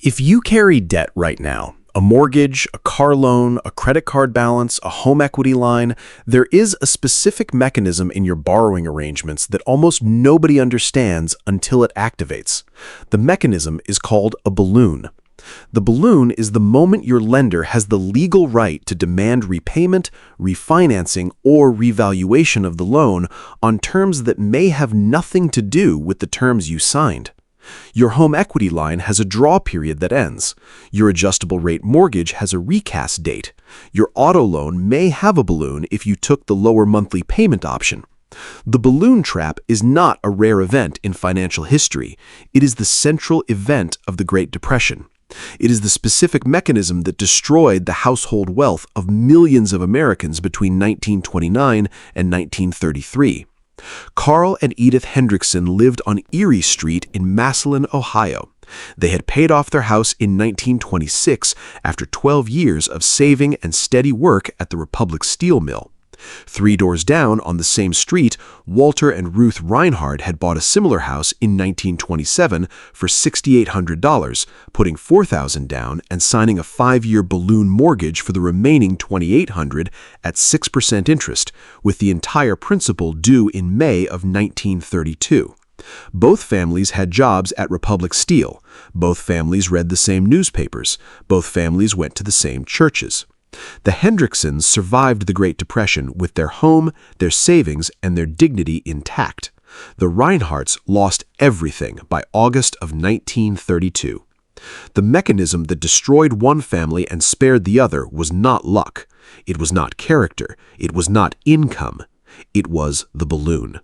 If you carry debt right now, a mortgage, a car loan, a credit card balance, a home equity line, there is a specific mechanism in your borrowing arrangements that almost nobody understands until it activates. The mechanism is called a balloon. The balloon is the moment your lender has the legal right to demand repayment, refinancing, or revaluation of the loan on terms that may have nothing to do with the terms you signed. Your home equity line has a draw period that ends. Your adjustable rate mortgage has a recast date. Your auto loan may have a balloon if you took the lower monthly payment option. The balloon trap is not a rare event in financial history. It is the central event of the Great Depression. It is the specific mechanism that destroyed the household wealth of millions of Americans between 1929 and 1933. Carl and Edith Hendrickson lived on Erie Street in Massillon, Ohio. They had paid off their house in 1926 after 12 years of saving and steady work at the Republic Steel Mill. 3 doors down on the same street, Walter and Ruth Reinhardt had bought a similar house in 1927 for $6,800, putting $4,000 down and signing a 5-year balloon mortgage for the remaining $2,800 at 6% interest, with the entire principal due in May of 1932. Both families had jobs at Republic Steel. Both families read the same newspapers. Both families went to the same churches. The Hendricksons survived the Great Depression with their home, their savings, and their dignity intact. The Reinhardts lost everything by August of 1932. The mechanism that destroyed one family and spared the other was not luck. It was not character. It was not income. It was the balloon.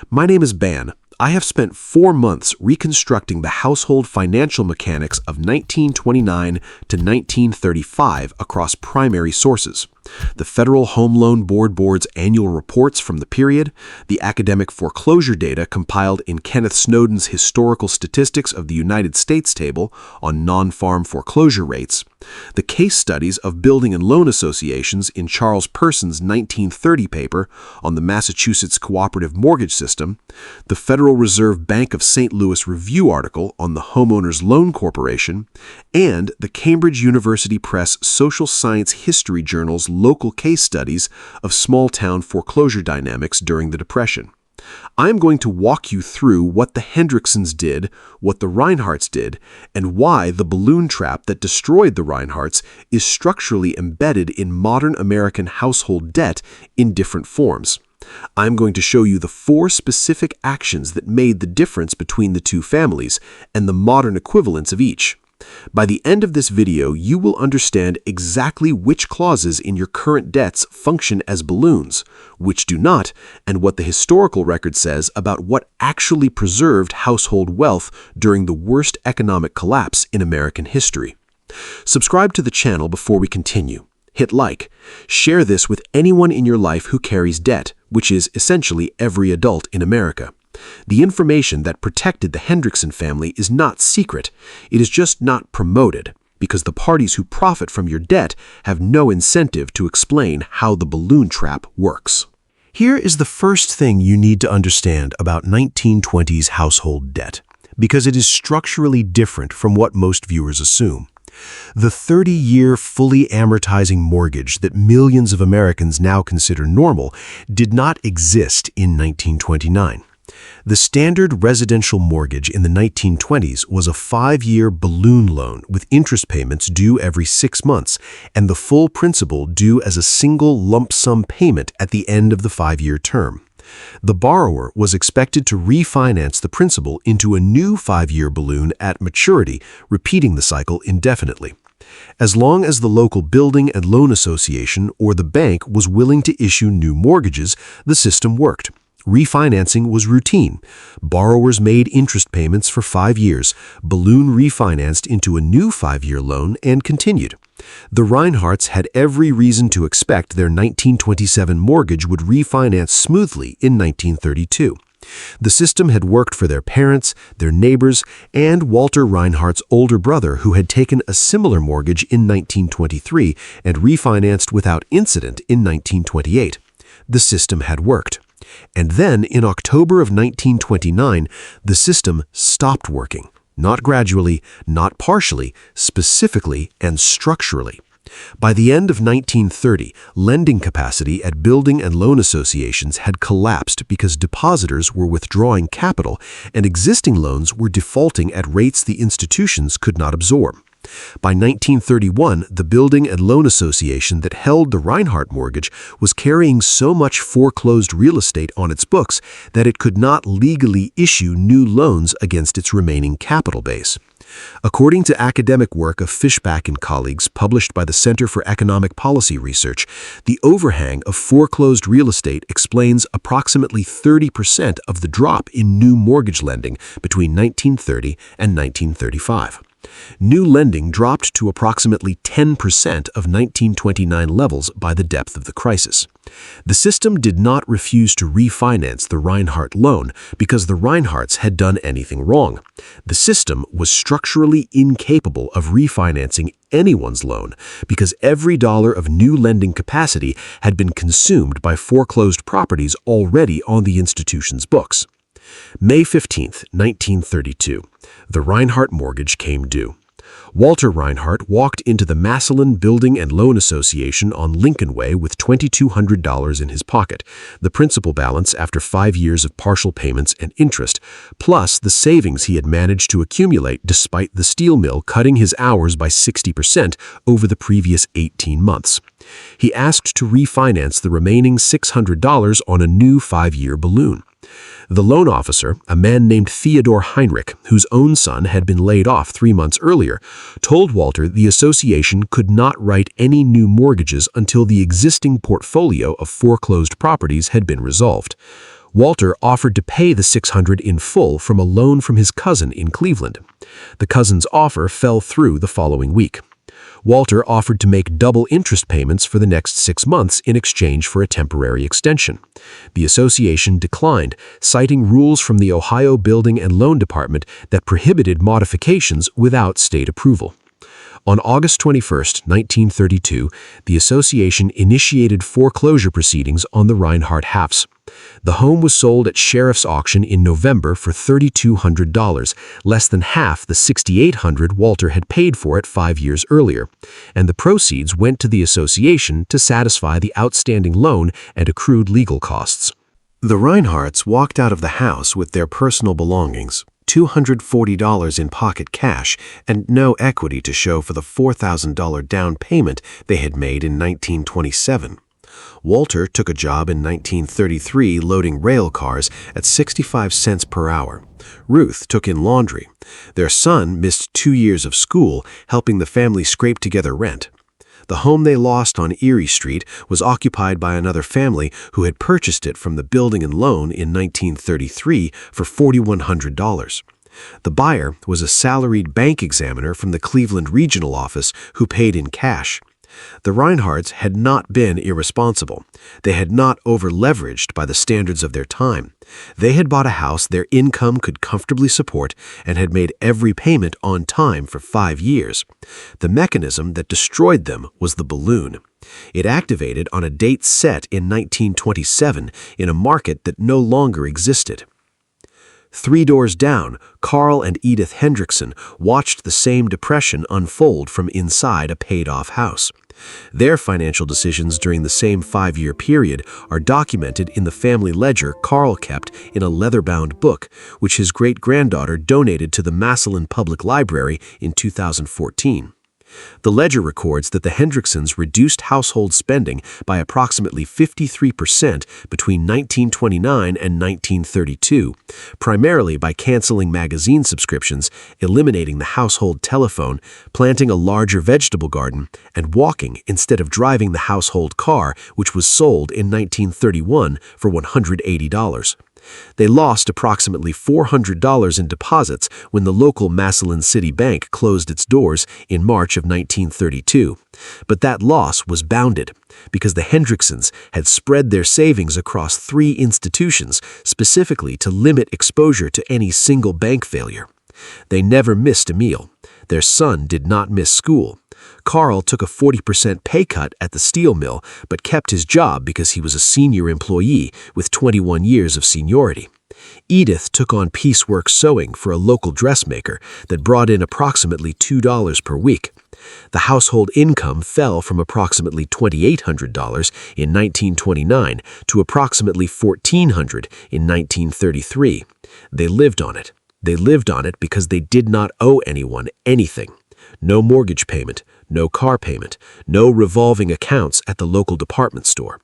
My name is Ban. I have spent 4 months reconstructing the household financial mechanics of 1929 to 1935 across primary sources: the Federal Home Loan Board's annual reports from the period, the academic foreclosure data compiled in Kenneth Snowden's Historical Statistics of the United States table on non-farm foreclosure rates, the case studies of building and loan associations in Charles Person's 1930 paper on the Massachusetts Cooperative Mortgage System, the Federal Reserve Bank of St. Louis Review article on the Homeowners Loan Corporation, and the Cambridge University Press Social Science History Journal's local case studies of small-town foreclosure dynamics during the Depression. I'm going to walk you through what the Hendricksons did, what the Reinhardts did, and why the balloon trap that destroyed the Reinhardts is structurally embedded in modern American household debt in different forms. I'm going to show you the 4 specific actions that made the difference between the two families and the modern equivalents of each. By the end of this video, you will understand exactly which clauses in your current debts function as balloons, which do not, and what the historical record says about what actually preserved household wealth during the worst economic collapse in American history. Subscribe to the channel before we continue. Hit like. Share this with anyone in your life who carries debt, which is essentially every adult in America. The information that protected the Hendrickson family is not secret. It is just not promoted, because the parties who profit from your debt have no incentive to explain how the balloon trap works. Here is the first thing you need to understand about 1920s household debt, because it is structurally different from what most viewers assume. The 30-year fully amortizing mortgage that millions of Americans now consider normal did not exist in 1929. The standard residential mortgage in the 1920s was a 5-year balloon loan with interest payments due every 6 months and the full principal due as a single lump sum payment at the end of the 5-year term. The borrower was expected to refinance the principal into a new 5-year balloon at maturity, repeating the cycle indefinitely. As long as the local building and loan association or the bank was willing to issue new mortgages, the system worked. Refinancing was routine. Borrowers made interest payments for 5 years, balloon refinanced into a new 5-year loan, and continued. The Reinhardts had every reason to expect their 1927 mortgage would refinance smoothly in 1932. The system had worked for their parents, their neighbors, and Walter Reinhardt's older brother, who had taken a similar mortgage in 1923 and refinanced without incident in 1928. The system had worked. And then, in October of 1929, the system stopped working. Not gradually, not partially, specifically and structurally. By the end of 1930, lending capacity at building and loan associations had collapsed because depositors were withdrawing capital and existing loans were defaulting at rates the institutions could not absorb. By 1931, the Building and Loan Association that held the Reinhardt mortgage was carrying so much foreclosed real estate on its books that it could not legally issue new loans against its remaining capital base. According to academic work of Fishback and colleagues published by the Center for Economic Policy Research, the overhang of foreclosed real estate explains approximately 30% of the drop in new mortgage lending between 1930 and 1935. New lending dropped to approximately 10% of 1929 levels by the depth of the crisis. The system did not refuse to refinance the Reinhardt loan because the Reinhardts had done anything wrong. The system was structurally incapable of refinancing anyone's loan because every dollar of new lending capacity had been consumed by foreclosed properties already on the institution's books. May 15, 1932, the Reinhardt mortgage came due. Walter Reinhardt walked into the Massillon Building and Loan Association on Lincoln Way with $2,200 in his pocket, the principal balance after 5 years of partial payments and interest, plus the savings he had managed to accumulate despite the steel mill cutting his hours by 60% over the previous 18 months. He asked to refinance the remaining $600 on a new 5-year balloon. The loan officer, a man named Theodore Heinrich, whose own son had been laid off 3 months earlier, told Walter the association could not write any new mortgages until the existing portfolio of foreclosed properties had been resolved. Walter offered to pay the $600 in full from a loan from his cousin in Cleveland. The cousin's offer fell through the following week. Walter offered to make double interest payments for the next 6 months in exchange for a temporary extension. The association declined, citing rules from the Ohio Building and Loan Department that prohibited modifications without state approval. On August 21, 1932, the association initiated foreclosure proceedings on the Reinhardt halves. The home was sold at sheriff's auction in November for $3,200, less than half the $6,800 Walter had paid for it 5 years earlier, and the proceeds went to the association to satisfy the outstanding loan and accrued legal costs. The Reinhardts walked out of the house with their personal belongings, $240 in pocket cash, and no equity to show for the $4,000 down payment they had made in 1927. Walter took a job in 1933 loading rail cars at 65 cents per hour. Ruth took in laundry. Their son missed 2 years of school, helping the family scrape together rent. The home they lost on Erie Street was occupied by another family who had purchased it from the Building and Loan in 1933 for $4,100. The buyer was a salaried bank examiner from the Cleveland regional office who paid in cash. The Reinhardts had not been irresponsible. They had not over-leveraged by the standards of their time. They had bought a house their income could comfortably support and had made every payment on time for 5 years. The mechanism that destroyed them was the balloon. It activated on a date set in 1927 in a market that no longer existed. 3 doors down, Carl and Edith Hendrickson watched the same depression unfold from inside a paid-off house. Their financial decisions during the same 5-year period are documented in the family ledger Carl kept in a leather-bound book, which his great-granddaughter donated to the Massillon Public Library in 2014. The ledger records that the Hendricksons reduced household spending by approximately 53% between 1929 and 1932, primarily by canceling magazine subscriptions, eliminating the household telephone, planting a larger vegetable garden, and walking instead of driving the household car, which was sold in 1931 for $180. They lost approximately $400 in deposits when the local Massillon City Bank closed its doors in March of 1932. But that loss was bounded because the Hendricksons had spread their savings across 3 institutions specifically to limit exposure to any single bank failure. They never missed a meal. Their son did not miss school. Carl took a 40% pay cut at the steel mill, but kept his job because he was a senior employee with 21 years of seniority. Edith took on piecework sewing for a local dressmaker that brought in approximately $2 per week. The household income fell from approximately $2,800 in 1929 to approximately $1,400 in 1933. They lived on it. They lived on it because they did not owe anyone anything. No mortgage payment, no car payment, no revolving accounts at the local department store.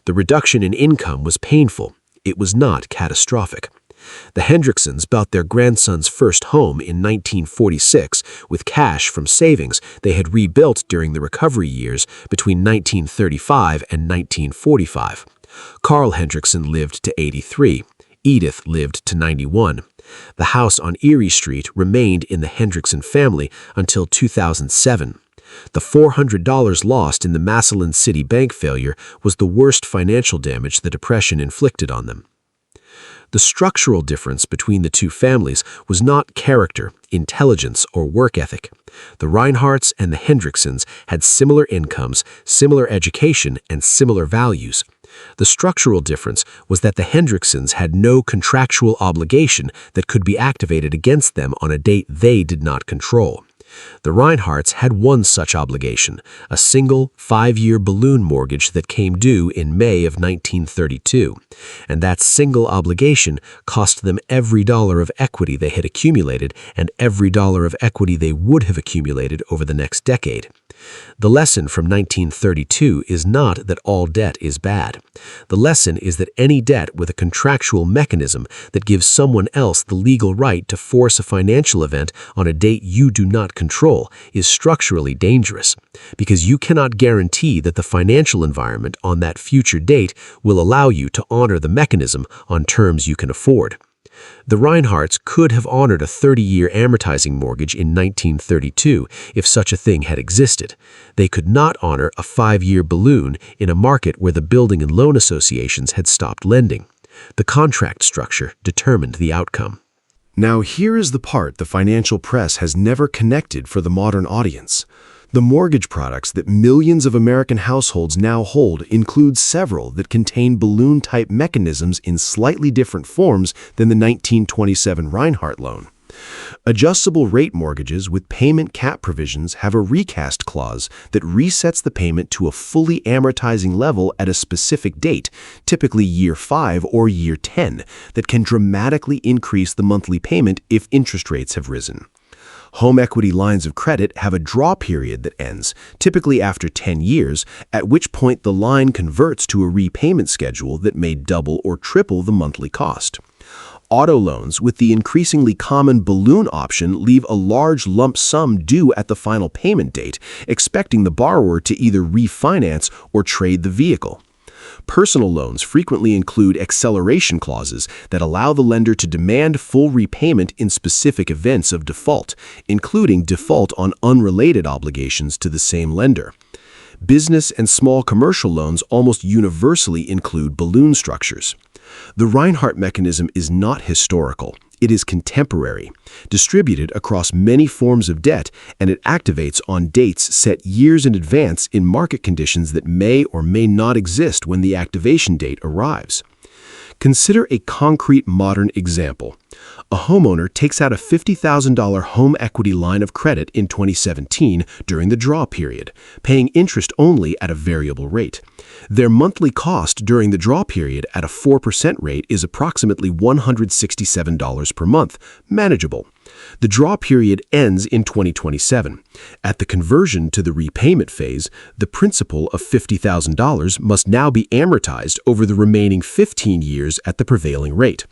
The reduction in income was painful. It was not catastrophic. The Hendricksons bought their grandson's first home in 1946 with cash from savings they had rebuilt during the recovery years between 1935 and 1945. Carl Hendrickson lived to 83. Edith lived to 91. The house on Erie Street remained in the Hendrickson family until 2007. The $400 lost in the Massillon City Bank failure was the worst financial damage the Depression inflicted on them. The structural difference between the two families was not character, intelligence, or work ethic. The Reinhardts and the Hendricksons had similar incomes, similar education, and similar values. The structural difference was that the Hendricksons had no contractual obligation that could be activated against them on a date they did not control. The Reinhardts had one such obligation, a single 5-year balloon mortgage that came due in May of 1932, and that single obligation cost them every dollar of equity they had accumulated and every dollar of equity they would have accumulated over the next decade. The lesson from 1932 is not that all debt is bad. The lesson is that any debt with a contractual mechanism that gives someone else the legal right to force a financial event on a date you do not control is structurally dangerous, because you cannot guarantee that the financial environment on that future date will allow you to honor the mechanism on terms you can afford. The Reinhardts could have honored a 30-year amortizing mortgage in 1932 if such a thing had existed. They could not honor a 5-year balloon in a market where the building and loan associations had stopped lending. The contract structure determined the outcome. Now here is the part the financial press has never connected for the modern audience. The mortgage products that millions of American households now hold include several that contain balloon-type mechanisms in slightly different forms than the 1927 Reinhardt loan. Adjustable rate mortgages with payment cap provisions have a recast clause that resets the payment to a fully amortizing level at a specific date, typically year 5 or year 10, that can dramatically increase the monthly payment if interest rates have risen. Home equity lines of credit have a draw period that ends, typically after 10 years, at which point the line converts to a repayment schedule that may double or triple the monthly cost. Auto loans with the increasingly common balloon option leave a large lump sum due at the final payment date, expecting the borrower to either refinance or trade the vehicle. Personal loans frequently include acceleration clauses that allow the lender to demand full repayment in specific events of default, including default on unrelated obligations to the same lender. Business and small commercial loans almost universally include balloon structures. The Reinhardt mechanism is not historical. It is contemporary, distributed across many forms of debt, and it activates on dates set years in advance in market conditions that may or may not exist when the activation date arrives. Consider a concrete modern example. A homeowner takes out a $50,000 home equity line of credit in 2017 during the draw period, paying interest only at a variable rate. Their monthly cost during the draw period at a 4% rate is approximately $167 per month, manageable. The draw period ends in 2027. At the conversion to the repayment phase, the principal of $50,000 must now be amortized over the remaining 15 years at the prevailing rate.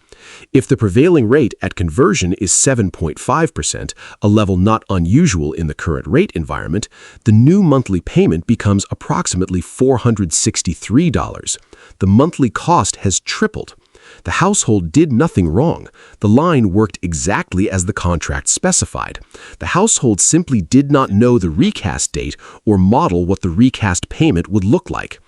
If the prevailing rate at conversion is 7.5%, a level not unusual in the current rate environment, the new monthly payment becomes approximately $463. The monthly cost has tripled. The household did nothing wrong. The line worked exactly as the contract specified. The household simply did not know the recast date or model what the recast payment would look like.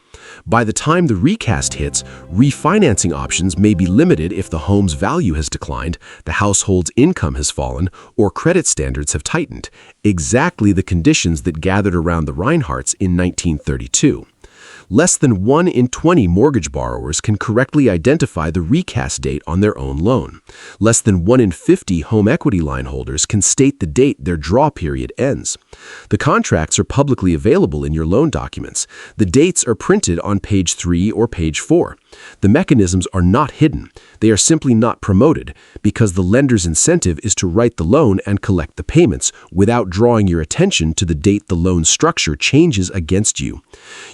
By the time the recast hits, refinancing options may be limited if the home's value has declined, the household's income has fallen, or credit standards have tightened, exactly the conditions that gathered around the Reinhardts in 1932. Less than 1 in 20 mortgage borrowers can correctly identify the recast date on their own loan. Less than 1 in 50 home equity line holders can state the date their draw period ends. The contracts are publicly available in your loan documents. The dates are printed on page 3 or page 4. The mechanisms are not hidden. They are simply not promoted because the lender's incentive is to write the loan and collect the payments without drawing your attention to the date the loan structure changes against you.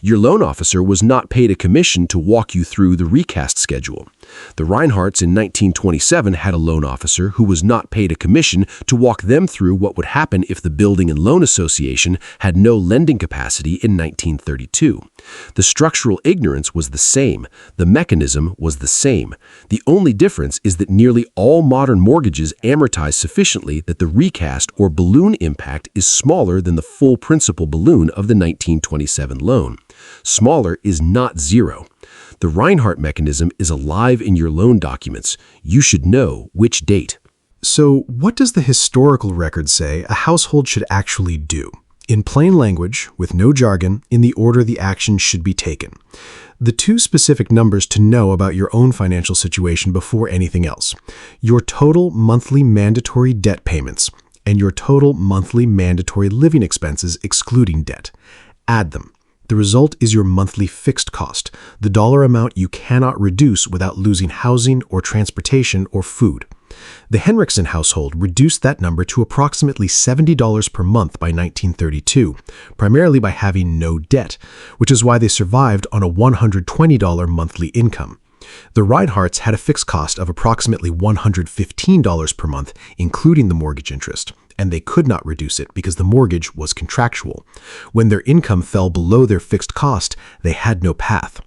Your loan officer was not paid a commission to walk you through the recast schedule. The Reinhardts in 1927 had a loan officer who was not paid a commission to walk them through what would happen if the Building and Loan Association had no lending capacity in 1932. The structural ignorance was the same. The mechanism was the same. The only difference is that nearly all modern mortgages amortize sufficiently that the recast or balloon impact is smaller than the full principal balloon of the 1927 loan. Smaller is not zero. The Reinhardt mechanism is alive in your loan documents. You should know which date. So, what does the historical record say a household should actually do? In plain language, with no jargon, in the order the action should be taken. The two specific numbers to know about your own financial situation before anything else: your total monthly mandatory debt payments and your total monthly mandatory living expenses excluding debt. Add them. The result is your monthly fixed cost, the dollar amount you cannot reduce without losing housing or transportation or food. The Hendrickson household reduced that number to approximately $70 per month by 1932, primarily by having no debt, which is why they survived on a $120 monthly income. The Reinhardts had a fixed cost of approximately $115 per month, including the mortgage interest, and they could not reduce it because the mortgage was contractual. When their income fell below their fixed cost, they had no path.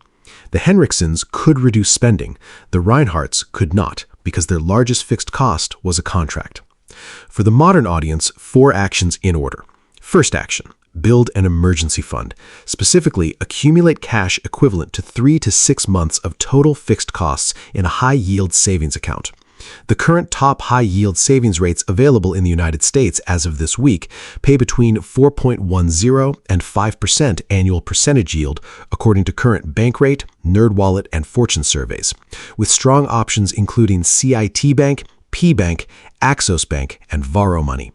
The Hendricksons could reduce spending. The Reinhardts could not, because their largest fixed cost was a contract. For the modern audience, 4 actions in order. First action: build an emergency fund. Specifically, accumulate cash equivalent to 3 to 6 months of total fixed costs in a high-yield savings account. The current top high-yield savings rates available in the United States as of this week pay between 4.10 and 5% annual percentage yield, according to current Bankrate, NerdWallet, and Fortune surveys, with strong options including CIT Bank, P-Bank, Axos Bank, and Varo Money.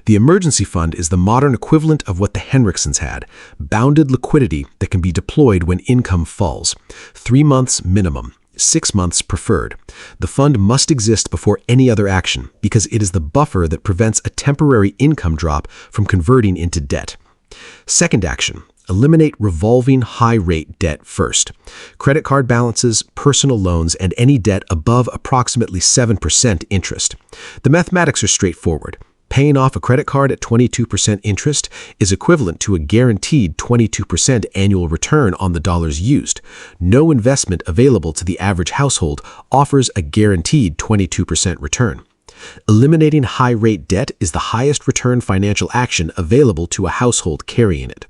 The emergency fund is the modern equivalent of what the Hendricksons had: bounded liquidity that can be deployed when income falls. 3 months minimum. 6 months preferred. The fund must exist before any other action because it is the buffer that prevents a temporary income drop from converting into debt. Second action: eliminate revolving high-rate debt first. Credit card balances, personal loans, and any debt above approximately 7% interest. The mathematics are straightforward. Paying off a credit card at 22% interest is equivalent to a guaranteed 22% annual return on the dollars used. No investment available to the average household offers a guaranteed 22% return. Eliminating high-rate debt is the highest return financial action available to a household carrying it.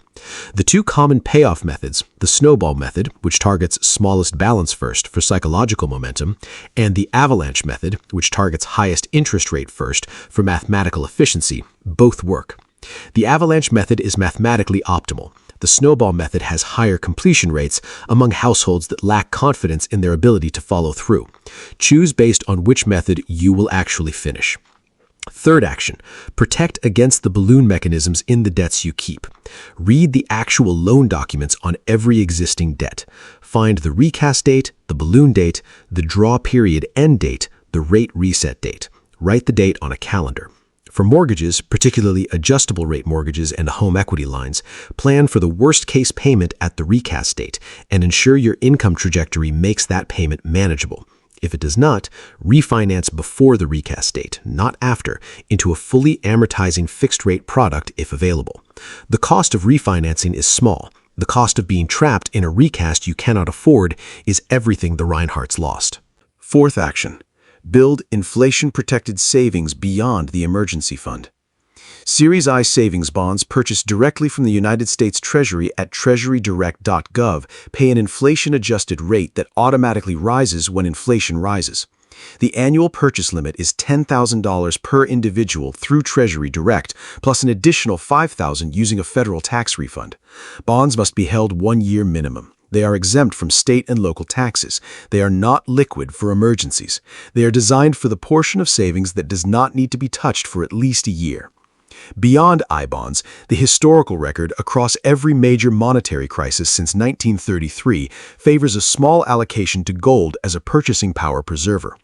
The two common payoff methods, the snowball method, which targets smallest balance first for psychological momentum, and the avalanche method, which targets highest interest rate first for mathematical efficiency, both work. The avalanche method is mathematically optimal. The snowball method has higher completion rates among households that lack confidence in their ability to follow through. Choose based on which method you will actually finish. Third action: protect against the balloon mechanisms in the debts you keep. Read the actual loan documents on every existing debt. Find the recast date, the balloon date, the draw period end date, the rate reset date. Write the date on a calendar. For mortgages, particularly adjustable rate mortgages and home equity lines, plan for the worst case payment at the recast date and ensure your income trajectory makes that payment manageable. If it does not, refinance before the recast date, not after, into a fully amortizing fixed-rate product if available. The cost of refinancing is small. The cost of being trapped in a recast you cannot afford is everything the Reinhardts lost. Fourth action: build inflation-protected savings beyond the emergency fund. Series I savings bonds purchased directly from the United States Treasury at treasurydirect.gov pay an inflation-adjusted rate that automatically rises when inflation rises. The annual purchase limit is $10,000 per individual through Treasury Direct, plus an additional $5,000 using a federal tax refund. Bonds must be held 1 year minimum. They are exempt from state and local taxes. They are not liquid for emergencies. They are designed for the portion of savings that does not need to be touched for at least a year. Beyond I-bonds, the historical record across every major monetary crisis since 1933 favors a small allocation to gold as a purchasing power preserver.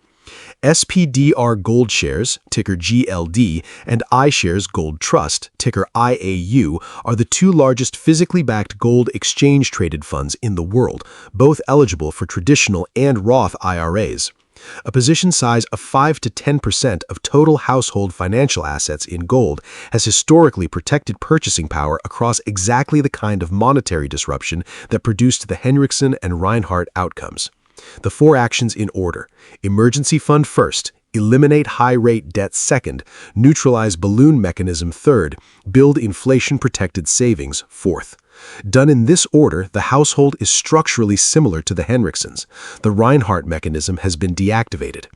SPDR Gold Shares, ticker GLD, and iShares Gold Trust, ticker IAU, are the two largest physically backed gold exchange-traded funds in the world, both eligible for traditional and Roth IRAs. A position size of 5 to 10% of total household financial assets in gold has historically protected purchasing power across exactly the kind of monetary disruption that produced the Hendrickson and Reinhardt outcomes. The four actions in order: emergency fund first, eliminate high-rate debt second, neutralize balloon mechanism third, build inflation-protected savings fourth. Done in this order, the household is structurally similar to the Hendricksons. The Reinhardt mechanism has been deactivated.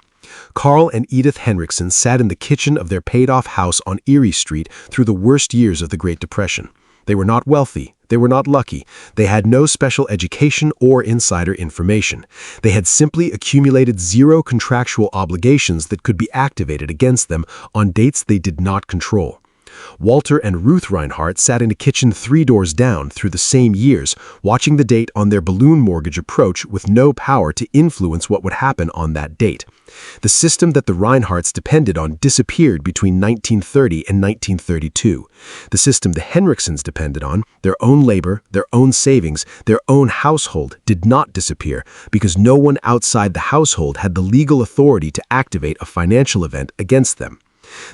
Carl and Edith Hendrickson sat in the kitchen of their paid-off house on Erie Street through the worst years of the Great Depression. They were not wealthy. They were not lucky. They had no special education or insider information. They had simply accumulated zero contractual obligations that could be activated against them on dates they did not control. Walter and Ruth Reinhardt sat in a kitchen 3 doors down through the same years, watching the date on their balloon mortgage approach with no power to influence what would happen on that date. The system that the Reinhardts depended on disappeared between 1930 and 1932. The system the Hendricksons depended on, their own labor, their own savings, their own household, did not disappear because no one outside the household had the legal authority to activate a financial event against them.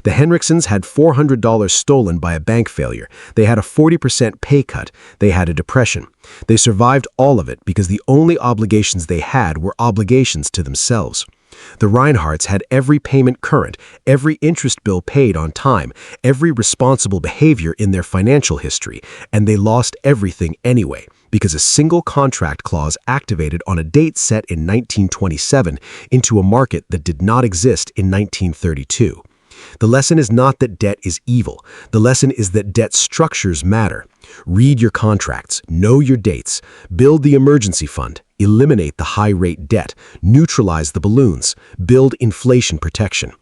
The Hendricksons had $400 stolen by a bank failure. They had a 40% pay cut. They had a depression. They survived all of it because the only obligations they had were obligations to themselves. The Reinhardts had every payment current, every interest bill paid on time, every responsible behavior in their financial history, and they lost everything anyway, because a single contract clause activated on a date set in 1927 into a market that did not exist in 1932. The lesson is not that debt is evil. The lesson is that debt structures matter. Read your contracts, know your dates, build the emergency fund, eliminate the high-rate debt, neutralize the balloons, build inflation protection.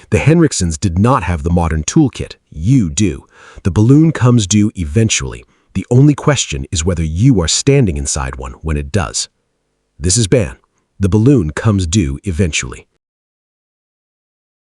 The Hendricksons did not have the modern toolkit. You do. The balloon comes due eventually. The only question is whether you are standing inside one when it does. This is Ban. The balloon comes due eventually.